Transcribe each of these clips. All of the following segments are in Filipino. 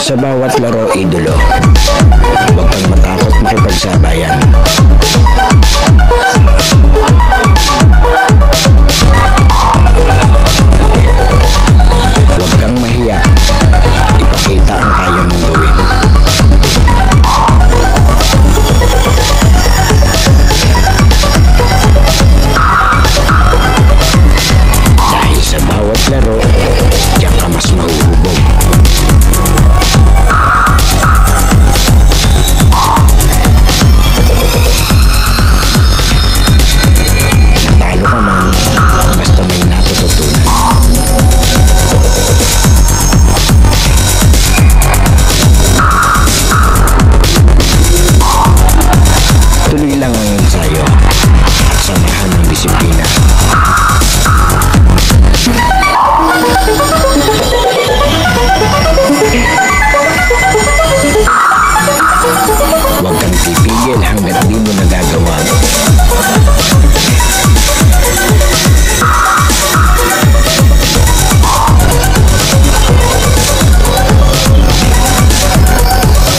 Sa bawat laro, idolo, huwag kang matakot makipagsabayan. Huwag kang mahiya, ipakita ang kaya mong gawin. Dahil sa bawat laro, diyan ka mas mahuhubog. Natalo ka man, basta may natututunan. Tuloy lang ang ensayo at samahan ng disiplina. Huwag kang titigil hanggat di mo nagagawa.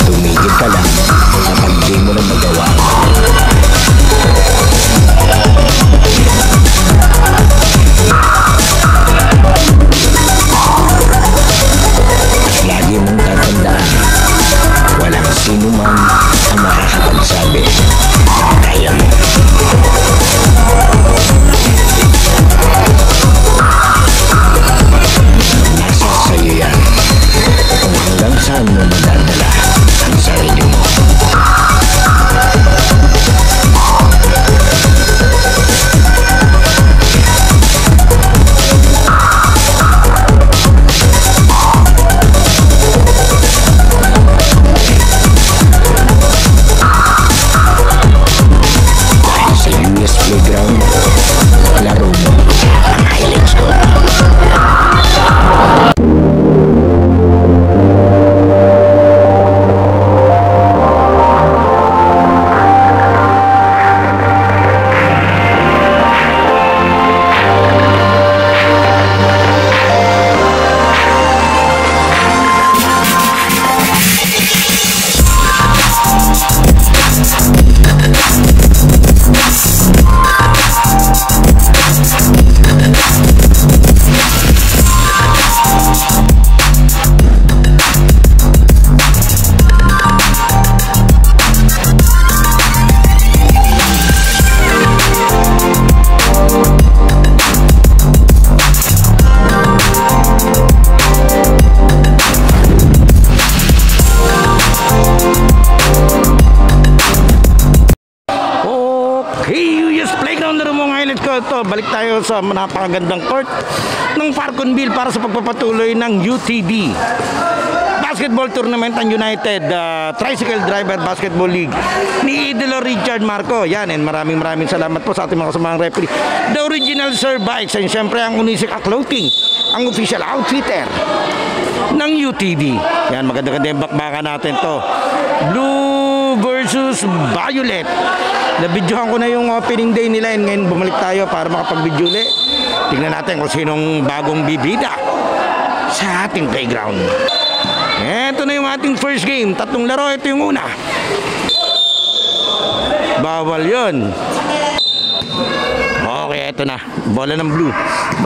Tumigil ka lang kapag di mo na magawa. At lagi mong tatandaan, walang sino man ang makakapagsabi na kaya mo. Nasa sa'yo yan kung hanggang saan mo madadala ang sarili mo. Dahil sa US Playground, laro mo ang highlights ko. Hey, US Playground na mo highlights ko ito. Balik tayo sa napakagandang court ng Falconville para sa pagpapatuloy ng UTD Basketball Tournament ang United Tricycle Driver Basketball League ni Idolo Richard Marco. Yan, and maraming salamat po sa ating mga kasamang referee, The Original Sir Bikes, and syempre ang Unisika Clothing, ang official outfitter ng UTD. Yan, maganda-ganda yung bakbakan natin to. Blue versus Violet. Nabidyohan ko na yung opening day nila, and ngayon bumalik tayo para makapag-video ulit. Tingnan natin kung sinong bagong bibida sa ating playground. Ito na yung ating first game. 3 laro, ito yung una. Bawal yun. Okay, ito na. Bola ng blue.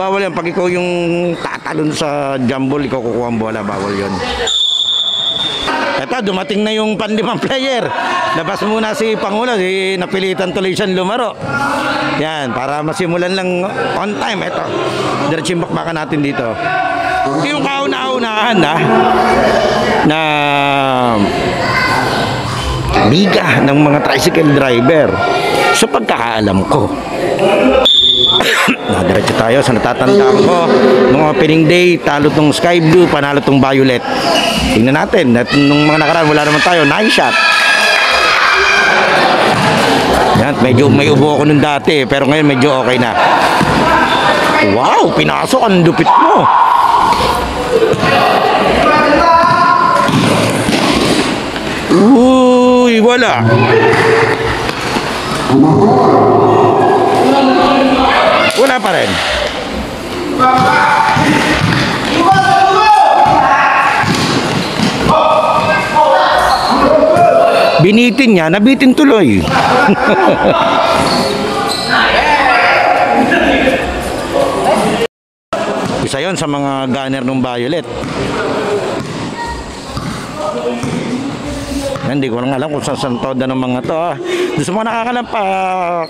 Bawal yan. Pag ikaw yung tatalon sa jumble, ikaw kukuha ang bola. Bawal yun. Ito, dumating na yung panlimang player. Labas muna si Pangulo. Napilitan tuloy siyang lumaro. Yan, para masimulan lang on time. Ito, diretso yung bakbakan natin dito. Yung kauna-unahan na liga ng mga tricycle driver sa pagkakaalam ko. Diretso tayo sa natatandaan ko. Nung opening day, talo tong Sky Blue, panalo tong Violet. Tingnan natin. At nung mga nakaraan, wala naman tayo. 9 shot. Yan, medyo may ubo ako nung dati, pero ngayon medyo okay na. Wow, pinasok. Ang lupit mo. Uy, wala. Wala pa rin. Binitin niya, nabitin tuloy. Isa yon sa mga gunner ng Violet. Hindi ko lang alam kung saan toda ng mga to. Gusto mo nakakalam pa,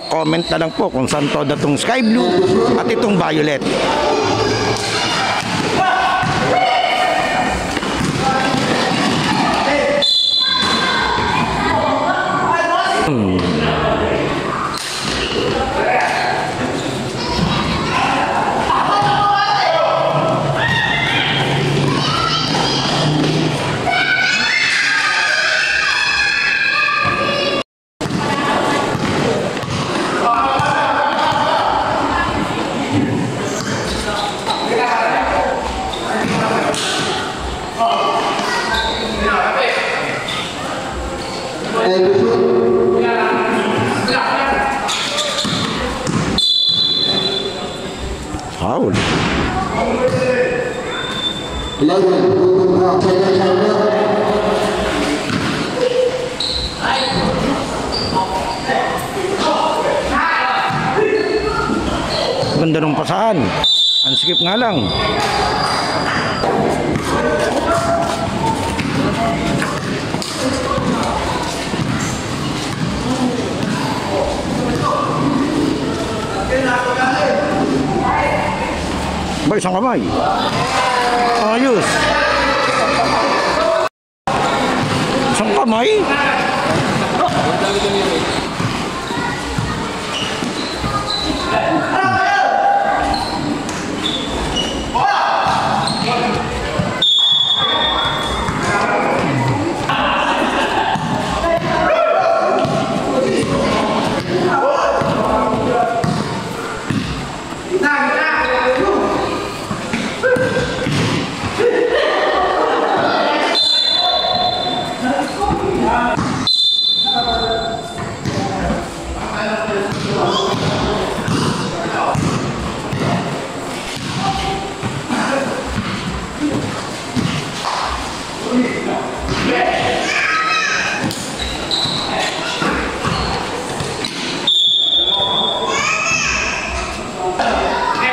comment na lang po kung saan toda itong Sky Blue at itong Violet. Foul. Ganda ng pasahan. Ang skip nga lang. Ba, isang kamay. Ayos. Isang kamay.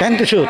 Time to shoot.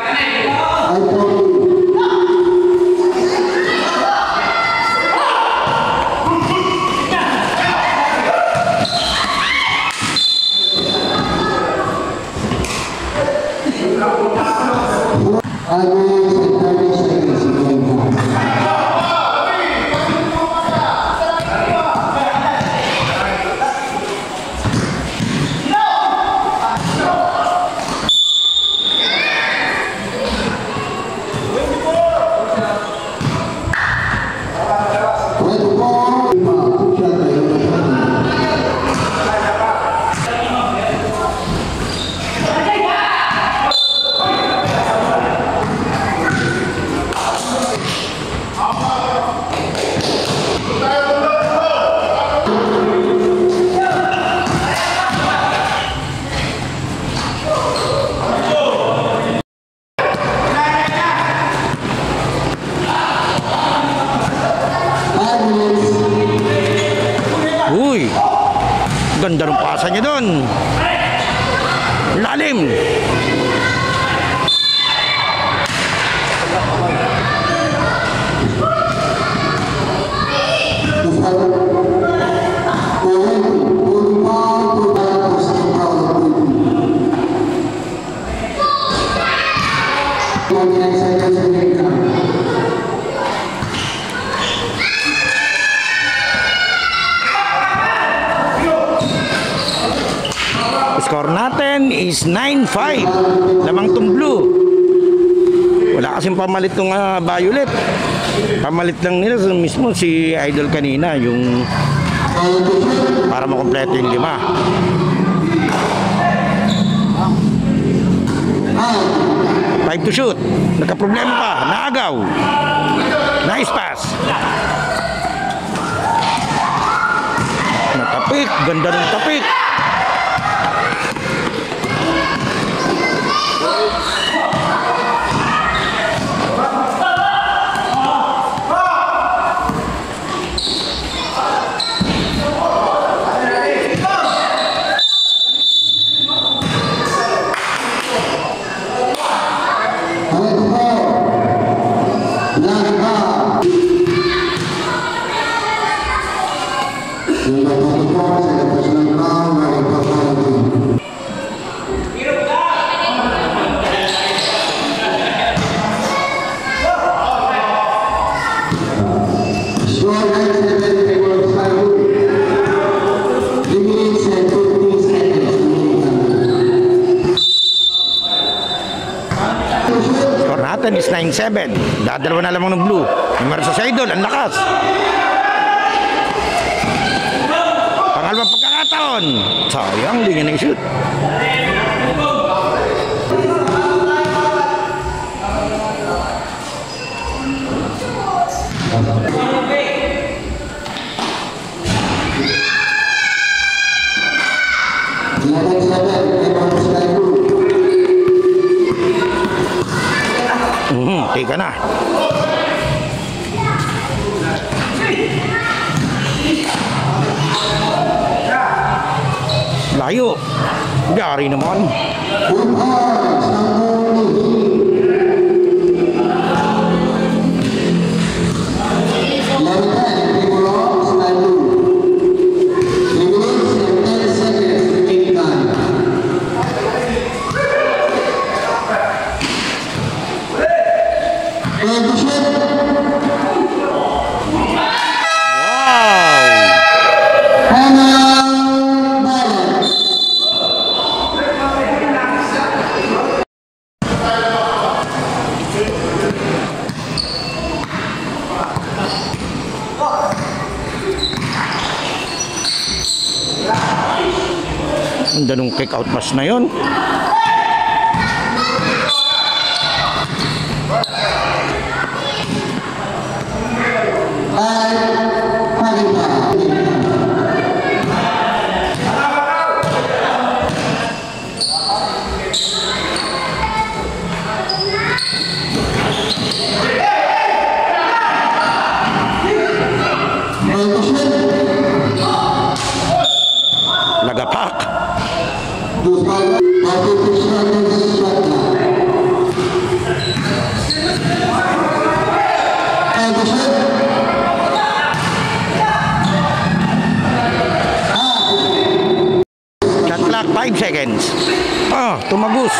Uy, ganda ng pasa niya doon. Lalim. Score natin is 9-5. Lamang tong blue. Wala kasing pamalit ng Violet. Pamalit lang nila mismo si Idol kanina, yung para makompleto yung 5. 5 to shoot. Nagka-problema pa. Naagaw. Nice pass. Natapik. Ganda ng tapik. 7. Dadalawa na lamang ng blue. Numero sa idol, ang lakas. Pangalawang pagkakataon. Sayang, hindi niya na-shoot. Tika na. Layo. Gari naman. Ang ganong kick out pass na yun. Lagapak. Shot clock 5 seconds. Tumagus.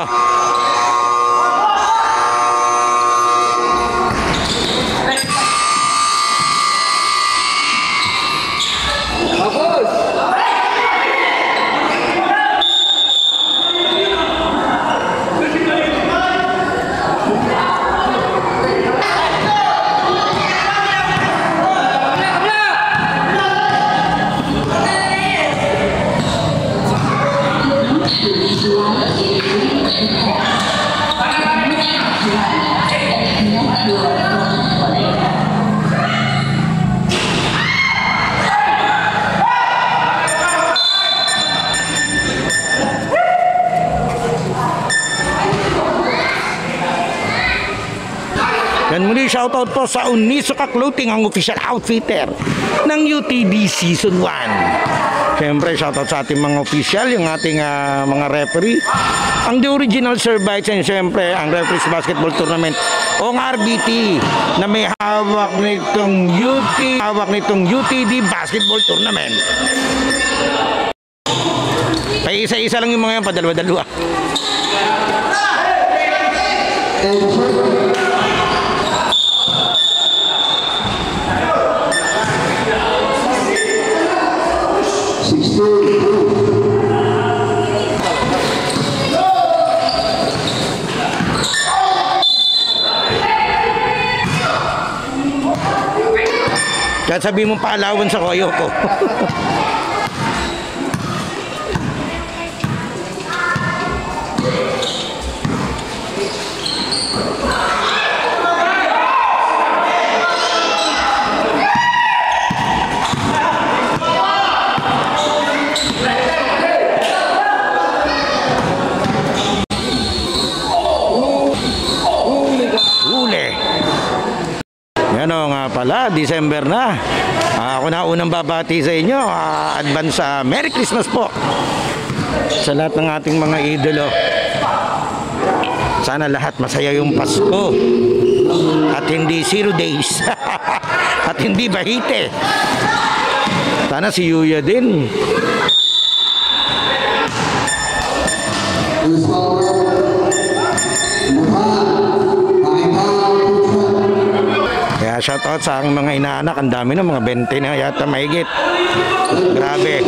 nyo. Yan muli, shoutout po sa Unisoka Clothing, ang official outfitter ng UTD Season 1. Siyempre, shoutout sa ating mga official, yung ating mga referee, ang The Original Sir Bites, and siyempre, ang Referees Basketball Tournament, o ang RBT, na may hawak nitong UTD Basketball Tournament. Ay, isa-isa lang yung mga yan, padalawa-dalawa. Kahit sabi mo paalawan sa koyo ko. Ano nga pala, December na. Ako na unang babati sa inyo. Advance Merry Christmas po sa lahat ng ating mga idolo. Sana lahat masaya yung Pasko at hindi 0 days at hindi bahite. Sana si Yuya din. Kaya shoutout sa aking mga inaanak. Ang dami na, mga 20 na yata mahigit. Grabe.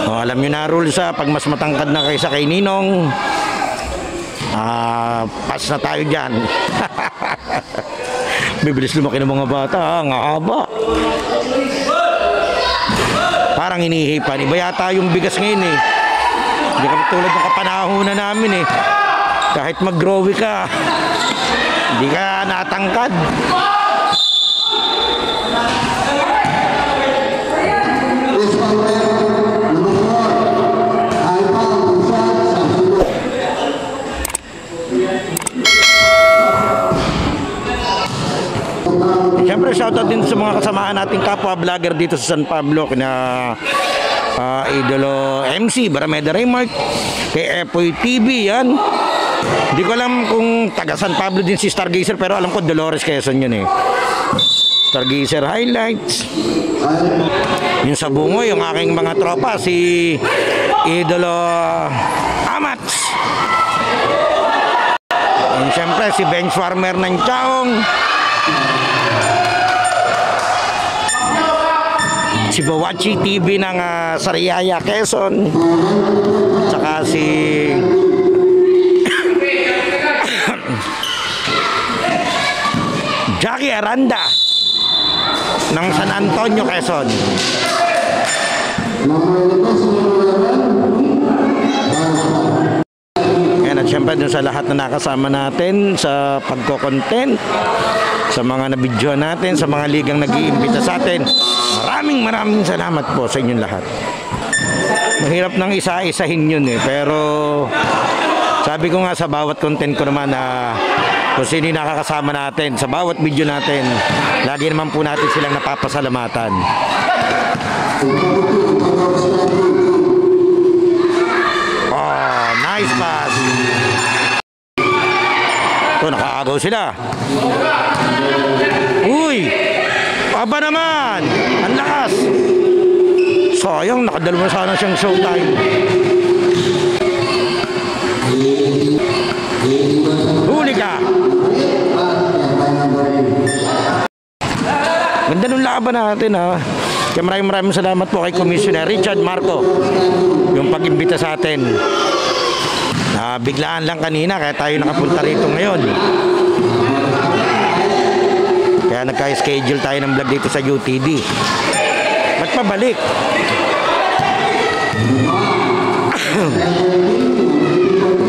Alam nyo na rules, pag mas matangkad na kaysa kay Ninong, pass na tayo dyan. Bibilis lumaki ng mga bata, ang haba. Parang hinihipan. Iba yata yung bigas ngayon eh. Hindi ka tulad ng kapanahunan namin eh. Kahit mag-growy ka, hindi ka natangkad. Siyempre, shoutout din sa mga kasamaan nating kapwa vlogger dito sa San Pablo, kina Idolo MC, Barameda Raymark, kay Epoy TV, yan. Hindi ko alam kung taga San Pablo din si Stargazer, pero alam ko Dolores Quezon yun eh. Stargazer Highlights. Yung sa Bungoy, yung aking mga tropa, si Idolo Amats. And siyempre, si Bench Farmer ng Chaong. Si Bawachi TV ng Sariaya, Quezon. Tsaka si Jackie Aranda ng San Antonio, Quezon. At syempre dun sa lahat na nakasama natin sa pagko-content, sa mga nabidyo natin, sa mga ligang nag-iimbita sa atin, maraming salamat po sa inyong lahat. Mahirap nang isa-isahin yun eh, pero sabi ko nga sa bawat content ko naman na kung sino nakakasama natin, sa bawat video natin, lagi naman po natin silang napapasalamatan. Oh, nice pass. Ito, nakaagaw sila. Uy! Aba naman! Ang lakas! Sayang, nakadalawa sana siyang showtime. laban natin ha. Kaya maraming salamat po kay Commissioner Richard Marco yung pag-imbita sa atin. Biglaan lang kanina kaya tayo nakapunta rito ngayon. Kaya nagka-schedule tayo ng vlog dito sa UTD. Ba't pabalik?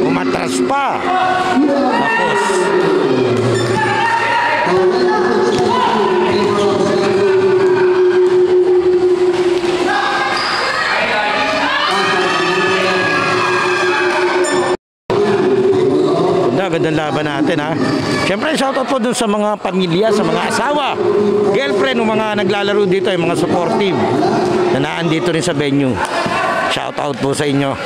Umatras pa. Tapos gandang laban natin ha. Siyempre shoutout po dun sa mga pamilya, sa mga asawa, girlfriend ng mga naglalaro dito, yung mga supportive na naandito rin sa venue. Shoutout po sa inyo.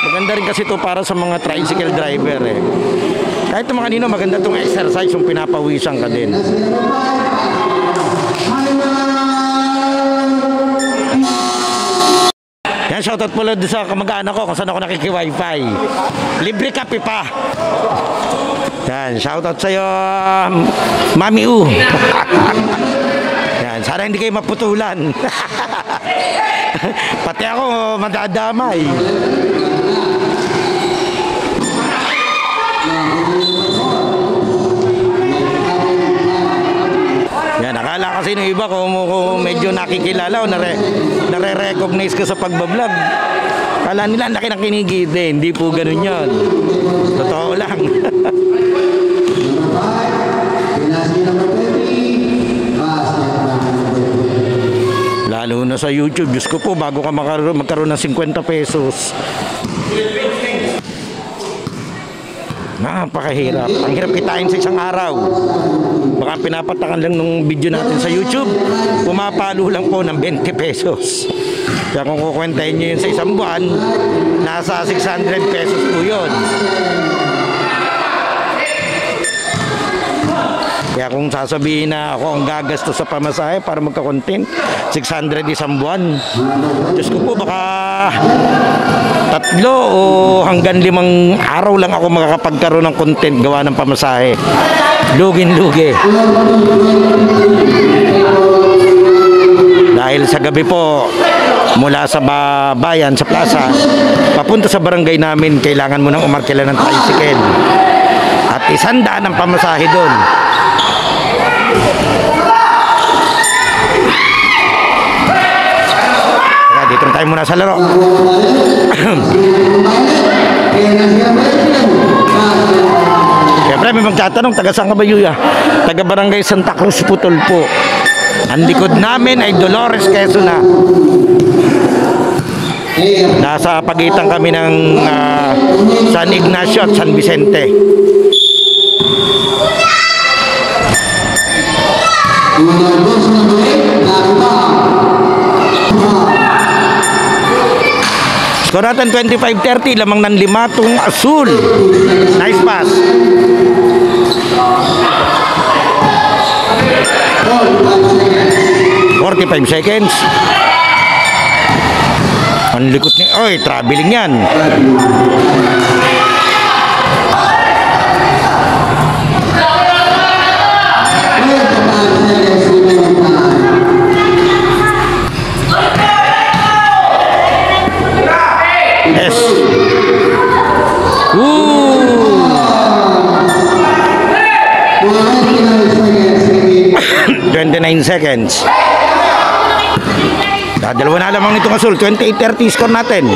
Maganda rin kasi ito para sa mga tricycle driver eh. Kahit mga kanino maganda itong exercise yung pinapawisan ka din. Yan, shoutout po lang sa kamag-anak ko kung saan ako nakiki-wifi. Libre kape pa. Yan, shoutout sa'yo, Mami U. Yan, sana hindi kayo maputulan. Pati ako madadamay. Yan, akala kasi ng iba kung medyo nakikilala o nare-recognize ka sa pagbablog. Akala nila laki ng kinigit eh. Hindi po ganun yun. Totoo lang. Lalo na sa YouTube. Diyos ko po, bago ka magkaroon ng 50 pesos. Napakahirap. Ang hirap kitain sa isang araw. Baka pinapatakan lang ng video natin sa YouTube, pumapalo lang po ng 20 pesos. Kaya kung kukwentahin nyo yun sa isang buwan, nasa 600 pesos po yun. Kaya kung sasabihin na ako ang gagastos sa pamasahe para magka-content, 600 isang buwan. Diyos ko po, baka 3 o hanggang 5 araw lang ako makakapagkaroon ng content gawa ng pamasahe. Lugin-lugi. Dahil sa gabi po, mula sa bayan, sa plaza, papunta sa barangay namin, kailangan mo nang umarkila ng tricycle. At 100 ang pamasahe doon. Teka, dito tayo muna sa laro. Siyempre may magtatanong, taga saan ka ba Yuya? Taga barangay Santa Cruz Putol po. Ang likod namin ay Dolores, Quezon na. Nasa pagitan kami ng San Ignacio at San Vicente. Score natin 25-30, lamang ng 5 tong Asul. Nice pass. $45 seconds. Ang likot ni... Oy, traveling yan. Yes. 29 seconds. Dalawa na lamang nitong Asul. 28-30 score natin.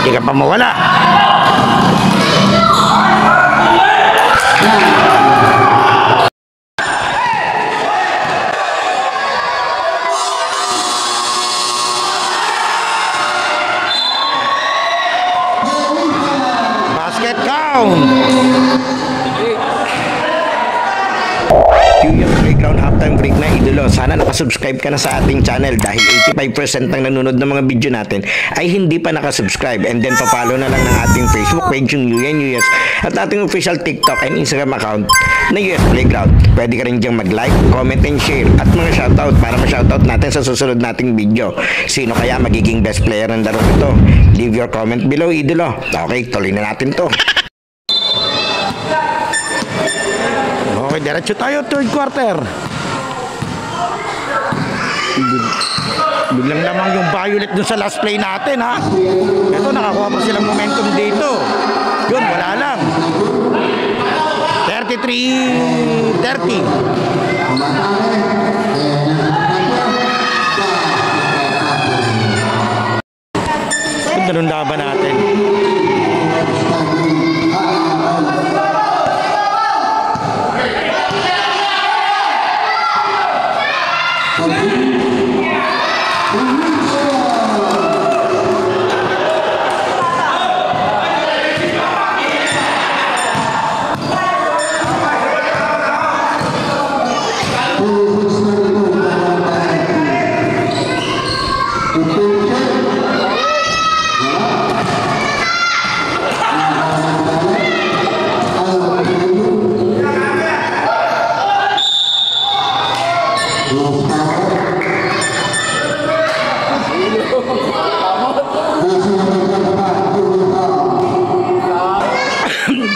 Hindi ka pa mawala. Basket count. yung playground halftime break na idolo. Sana nakasubscribe ka na sa ating channel dahil 85% ng nanonood ng mga video natin ay hindi pa nakasubscribe. And then papalo na lang ng ating Facebook page yung UNUS at ating official TikTok and Instagram account na US Playground. Pwede ka rin diyang mag-like, comment and share at mga shoutout para ma-shoutout natin sa susunod nating video. Sino kaya magiging best player ng laro ito? Leave your comment below, idolo. Okay, tuloy na natin to. Okay, diretso tayo, third quarter. Biglang lamang yung Violet dun sa last play natin, ha? Ito, nakakuha pa silang momentum dito. Yun, wala lang. 33-30. Ganda nung laban natin.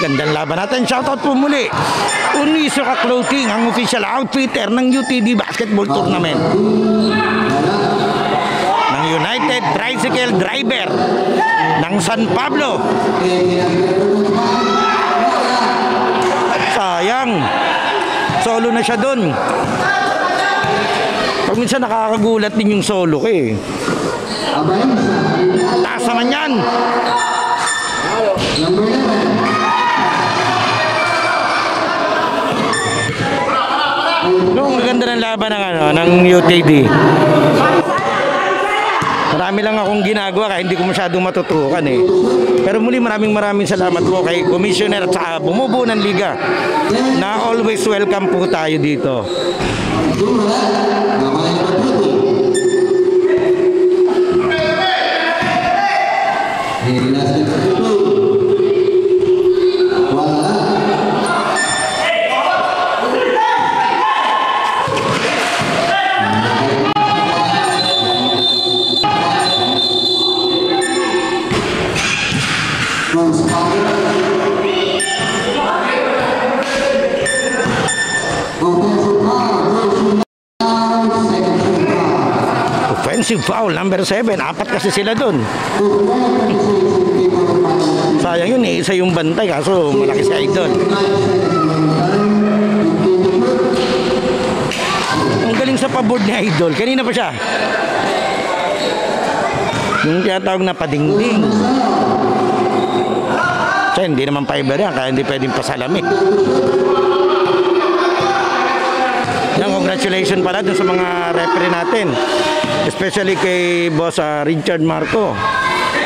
Gandang laban natin. Shoutout po muli Unisoka Clothing, ang official outfitter ng UTD Basketball Tournament, ng United Tricycle Driver ng San Pablo. Sayang, solo na siya dun. Pag minsan nakakagulat din yung solo ko eh. Taas naman yan. Noong maganda ng laban ng UTD. Marami lang akong ginagawa kaya hindi ko masyadong matutukan eh. Pero muli maraming salamat po kay Commissioner at saka bumubuo ng liga na always welcome po tayo dito. Offensive foul number 7. Apat kasi sila dun. Sayang yun eh. Isa yung bantay kaso malaki si Idol. Ang galing sa paboard ni Idol. Kanina pa siya. Yung tinatawag na padingding. Kaya hindi naman fiber yan. Kaya hindi pwedeng pasalamik. Congratulations pala dun sa mga referee natin, especially kay Boss Richard Marco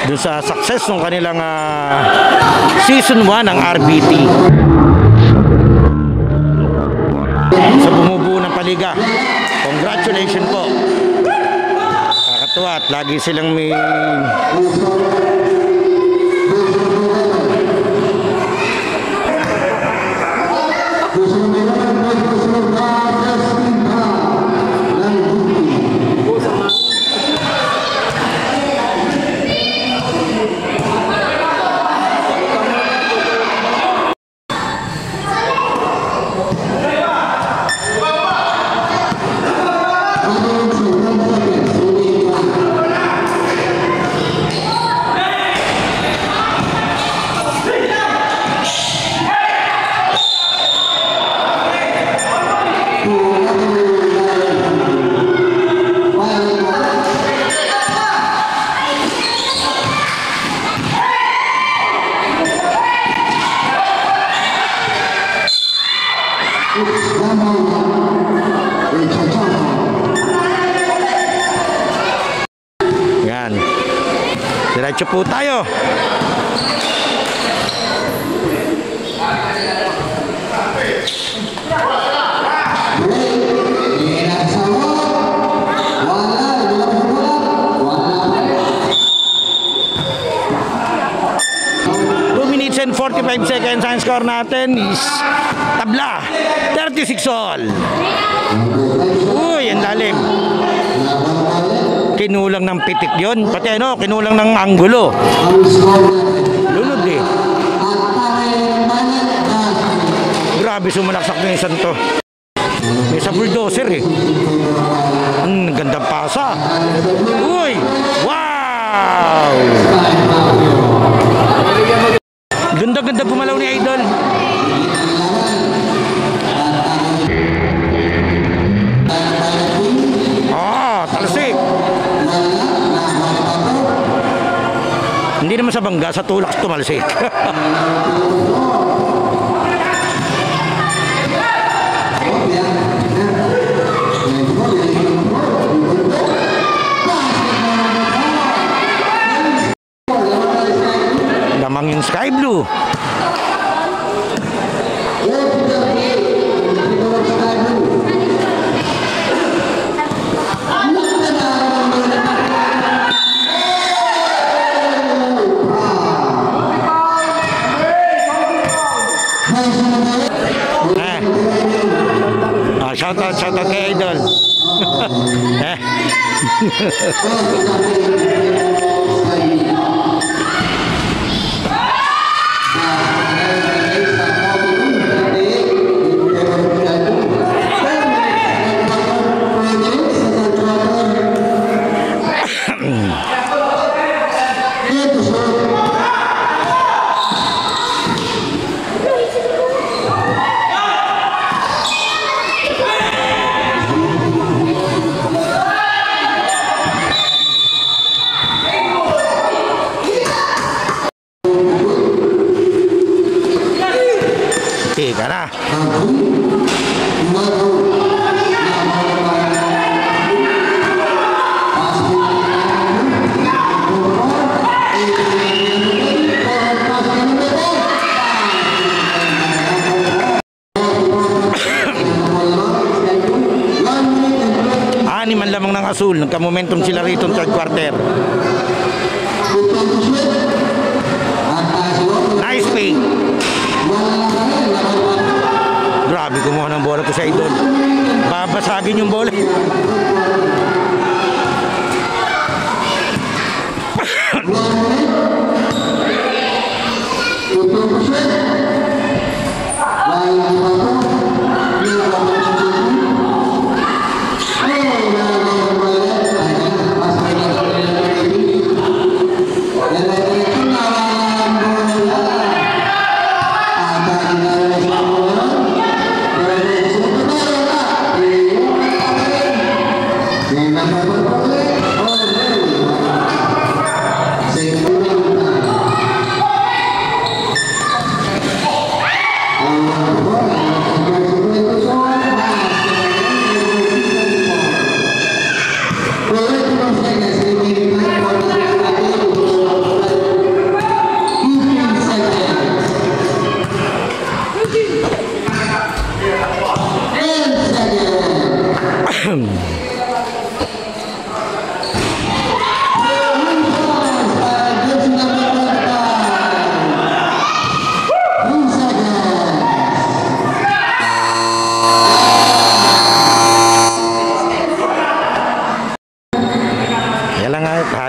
dun sa success ng kanilang season 1 ng RBT sa bumubuo ng paliga. Congratulations po. Kakatuwa at lagi silang may yan. Diretso po tayo. score natin is tabla, 36 all. Uy, ang lalim. Kinulang ng pitik yon, pati ano, kinulang ng anggulo. Lunod eh. Grabe, sumalaksak na yung isang to. May sa bulldozer eh. Ang gandang pasa. Uy! Wow! Ganda-ganda gumalaw ni Idol. Talsik. Hindi naman sa bangga, sa tulak tumalsik. Lamang yung sky blue. Shout out kay Idol. Teka na. Anim ang lamang ng Asul. Nagka-momentum sila rito ng third quarter. Nice pick. Grabe, kumuha ng bola to sa Idol. Babasagin yung bola.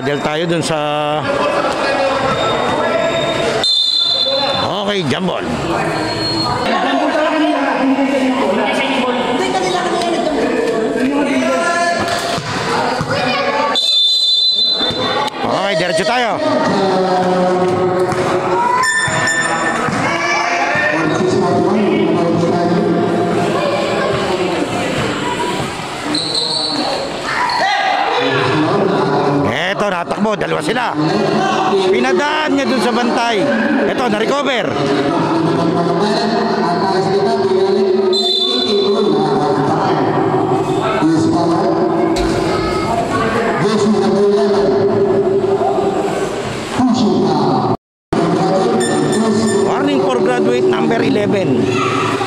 Hadal tayo dun sa okay, jambol. Okay, diretso tayo. Eto, natakbo, dalawa sila. Pinadaan niya dun sa bantay. Eto, na-recover. Warning for graduate number 11.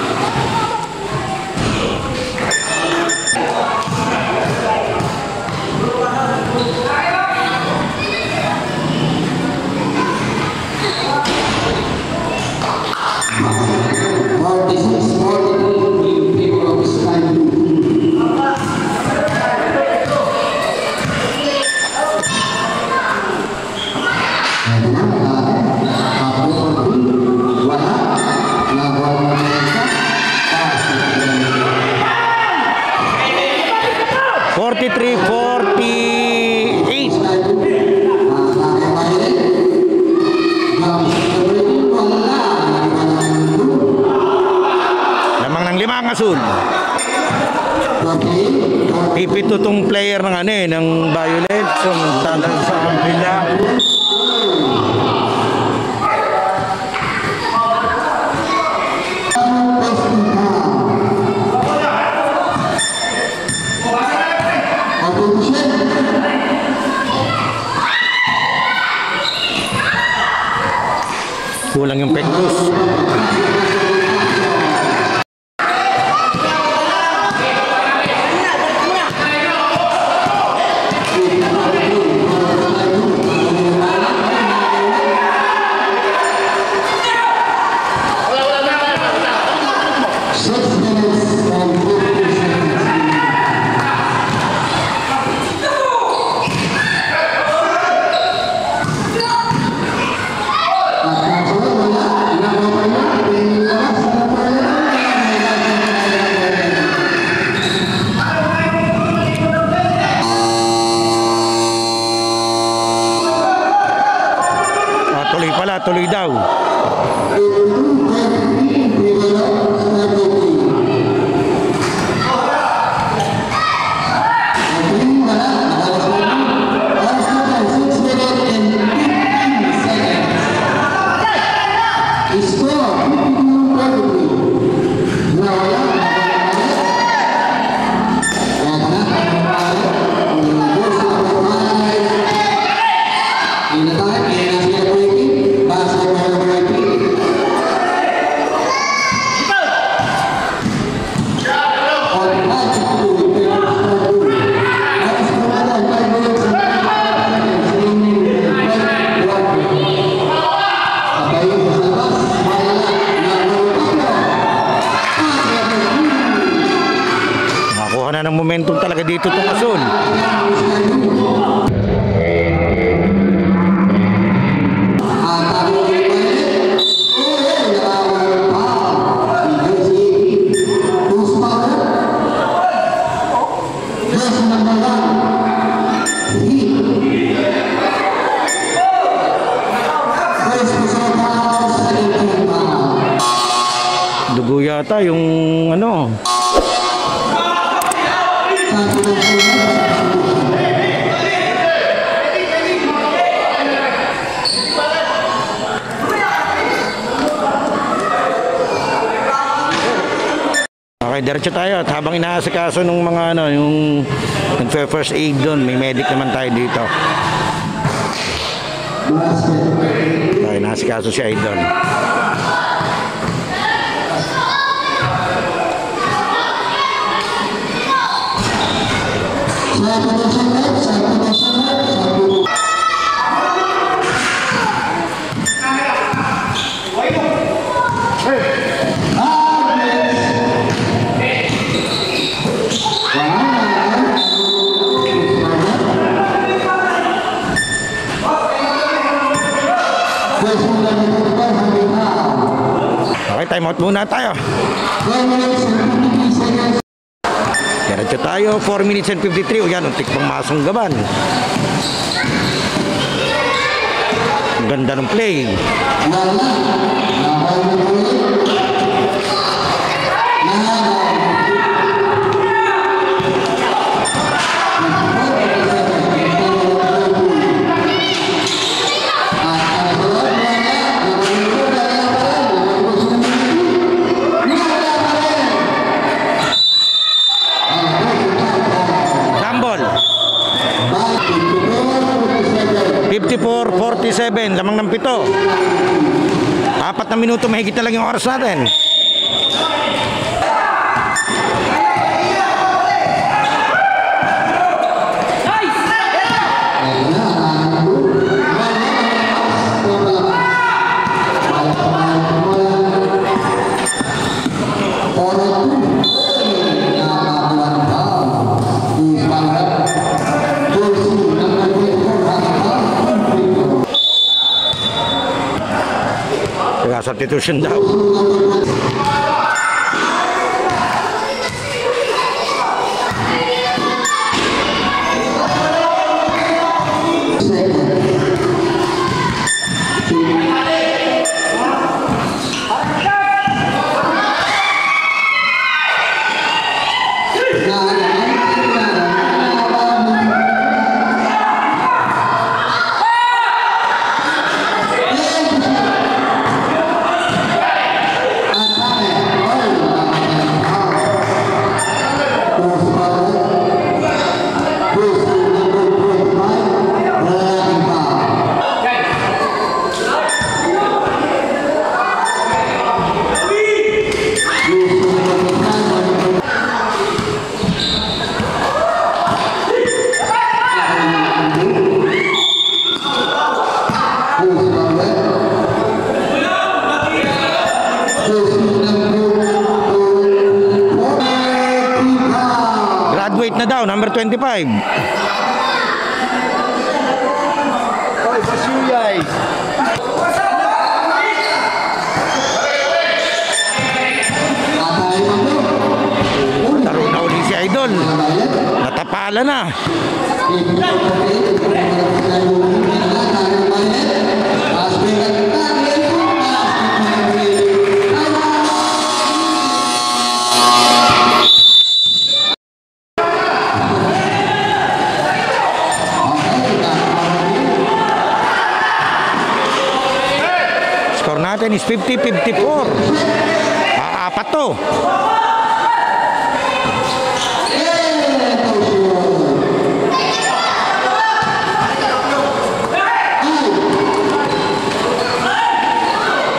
Limang asul. Pipito tong player ng ng Violet. Samantalang sa kabila. Kulang yung Pectus. Tuloy daw. Ng momentum talaga dito itong asul. Dugo yata yung Okay, diretso tayo at habang inaasikaso ng mga yung nagfe-first aid doon, may medic naman tayo dito. Okay, inaasikaso siya doon. Okay, time out muna tayo. Diretso tayo, 4 minutes and 53. O yan, untik pang masunggaban. Ang ganda ng play. Sambol 54-47, lamang ng 7. 4 na minuto mahigit na lang yung oras natin. Substitution daw. Pao, number 25. Oy, Basuyay. Laro na uli si Idol. Natapala na. Score natin is 50-54. Apat to.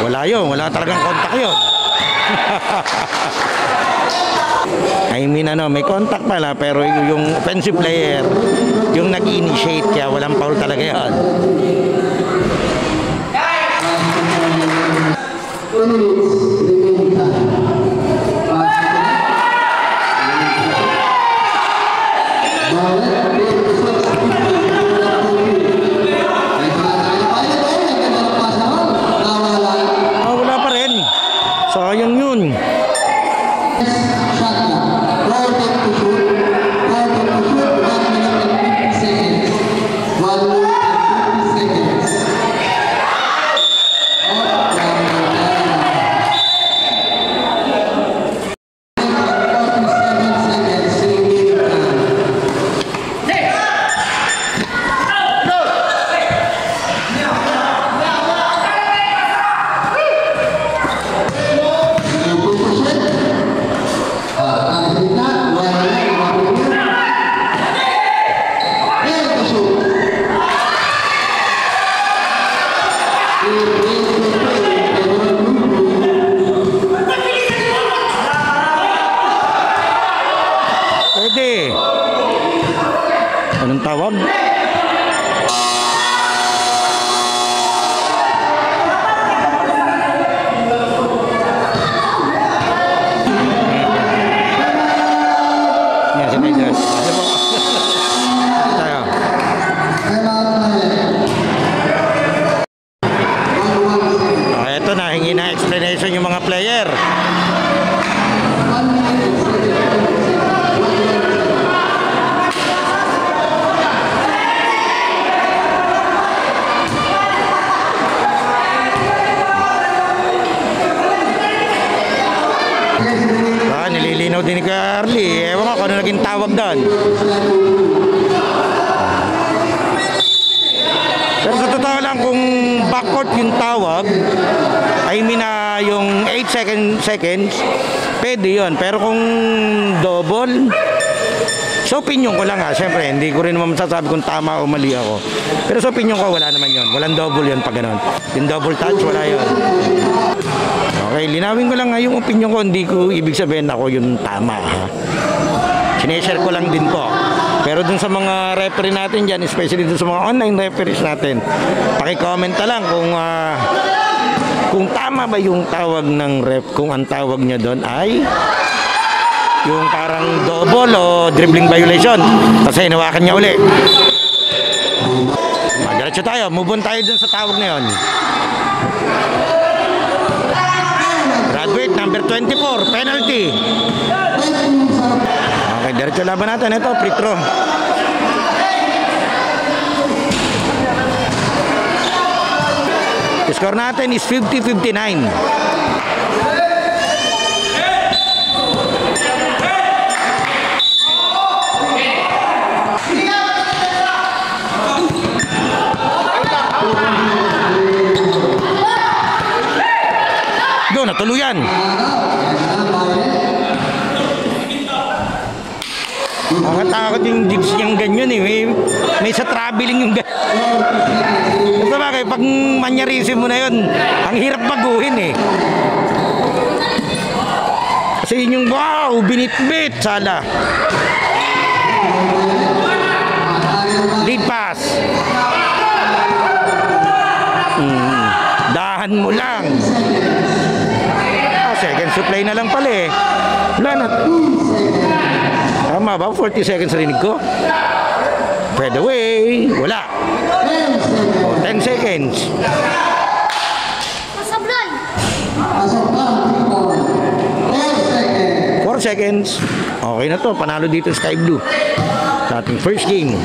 Wala yun, wala talagang contact yun. I mean may contact pala pero yung offensive player yung nag-initiate kaya walang foul talaga yun. Wala pa rin. Sayang yun. Pwede. Anong tawag? Yan, si Major. Ano po? Tayo. Ito na, hingi na explanation yung mga player. Nililinaw din ni Carly. Ewan ko kung ano naging tawag doon. Pero sa totoo lang kung backcourt yung tawag, I mean yung 8 seconds, pwede yun. Pero kung double, sa opinion ko lang siyempre, hindi ko rin naman masasabi kung tama o mali ako. Pero sa opinion ko, wala naman yun. Walang double yun pag ganun. Yung double touch, wala yun. Okay, linawin ko lang yung opinion ko, hindi ko ibig sabihin ako yung tama. Sineshare ko lang din po. Pero dun sa mga referee natin dyan, especially dun sa mga online referees natin, paki-comment na lang kung tama ba yung tawag ng ref, kung ang tawag niya doon ay yung parang double o dribbling violation. Kasi hinawakan niya uli. Diretso tayo, move on tayo dun sa tawag na yun. Graduate number 24, penalty. Okay, diretso laban natin. Ito, free throw. Score natin is 50-59. Go, natuluyan. Makatakot yung jigs niyang ganyan may sa traveling yung ganyan. Sa bagay, pag manyarism mo na yun, ang hirap baguhin Kasi yun yung wow, binitbit, sala. Lead pass. Dahan mo lang. Second supply na lang pala Wala na. Tama ba? 40 seconds rinig ko? Fade away. Wala. 10 seconds. Masablay. 4 seconds. Okay na to. Panalo dito Sky Blue. Sa ating first game.